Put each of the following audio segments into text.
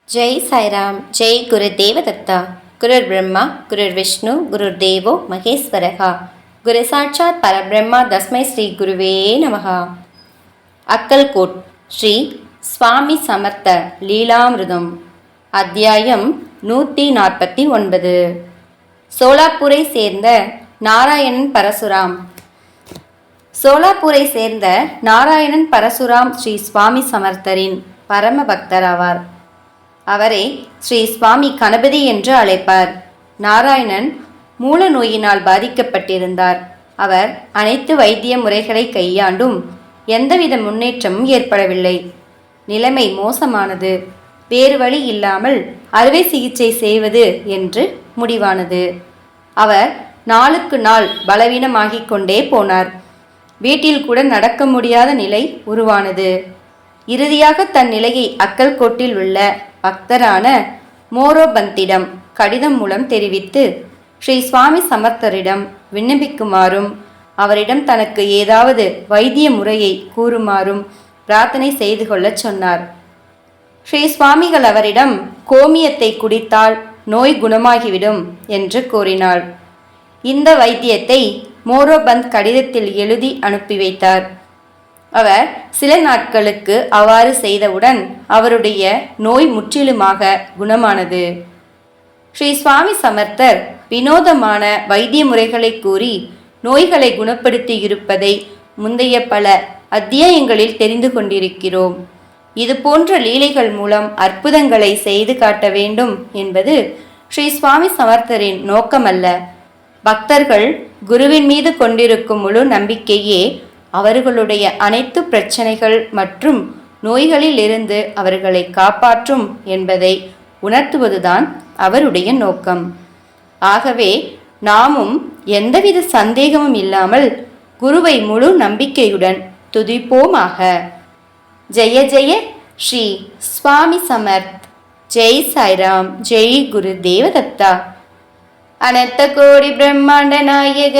जय साई राम। जय गुरुदेव दत्ता। गुरुर् ब्रह्मा गुरुर् विष्णु गुरुर्देवो महेश्वरः। गुरु साक्षात् परब्रह्मा तस्मै श्री गुरुवे नमः। अक्कलकोट श्री स्वामी समर्थ லீலாமிருதம் அத்தியாயம் 149. சோலாப்பூரை சேர்ந்த நாராயணன் பரசுராம். சோலாப்பூரை சேர்ந்த நாராயணன் பரசுராம் ஸ்ரீ சுவாமி சமர்த்தரின் பரம பக்தராவார். அவரை ஸ்ரீ சுவாமி கணபதி என்று அழைப்பார். நாராயணன் மூல நோயினால் பாதிக்கப்பட்டிருந்தார். அவர் அனைத்து வைத்திய முறைகளை கையாண்டும் எந்தவித முன்னேற்றமும் ஏற்படவில்லை. நிலைமை மோசமானது. வேறு வழி இல்லாமல் அறுவை சிகிச்சை செய்வது என்று முடிவானது. அவர் நாளுக்கு நாள் பலவீனமாகிக் கொண்டே போனார். வீட்டில் கூட நடக்க முடியாத நிலை உருவானது. இறுதியாக தன் நிலையை அக்கல்கோட்டில் உள்ள பக்தரான மோரோபந்திடம் கடிதம் மூலம் தெரிவித்து ஸ்ரீ சுவாமி சமர்த்தரிடம் விண்ணப்பிக்குமாறும் அவரிடம் தனக்கு ஏதாவது வைத்திய முறையை கூறுமாறும் பிரார்த்தனை செய்து கொள்ளச் சொன்னார். ஸ்ரீ சுவாமிகள் அவரிடம் கோமியத்தை குடித்தால் நோய் குணமாகிவிடும் என்று கூறினார். இந்த வைத்தியத்தை மோரோபந்த் கடிதத்தில் எழுதி அனுப்பி வைத்தார். அவர் சில நாட்களுக்கு அவ்வாறு செய்தவுடன் அவருடைய நோய் முற்றிலுமாக குணமானது. ஸ்ரீ சுவாமி சமர்த்தர் வினோதமான வைத்திய முறைகளை கூறி நோய்களை குணப்படுத்தி இருப்பதை முந்தைய பல அத்தியாயங்களில் தெரிந்து கொண்டிருக்கிறோம். இது போன்ற லீலைகள் மூலம் அற்புதங்களை செய்து காட்ட வேண்டும் என்பது ஸ்ரீ சுவாமி சமர்த்தரின் நோக்கமல்ல. பக்தர்கள் குருவின் மீது கொண்டிருக்கும் முழு நம்பிக்கையே அவர்களுடைய அனைத்து பிரச்சனைகள் மற்றும் நோய்களில் இருந்து அவர்களை காப்பாற்றும் என்பதை உணர்த்துவதுதான் அவருடைய நோக்கம். ஆகவே நாமும் எந்தவித சந்தேகமும் இல்லாமல் குருவை முழு நம்பிக்கையுடன் துதிப்போமாக. ஜெய ஜெய ஸ்ரீ சுவாமி சமர்த். ஜெய் சாய்ராம். ஜெய் குரு தேவதத்தா. அனந்த கோடி பிரம்மாண்ட நாயக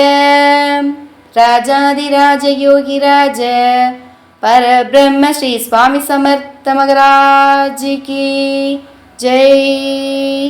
ராஜாதிராஜ யோகிராஜ பரபிரம்ம ஸ்ரீ சுவாமி சமர்த்த மகராஜ் கி ஜெய்.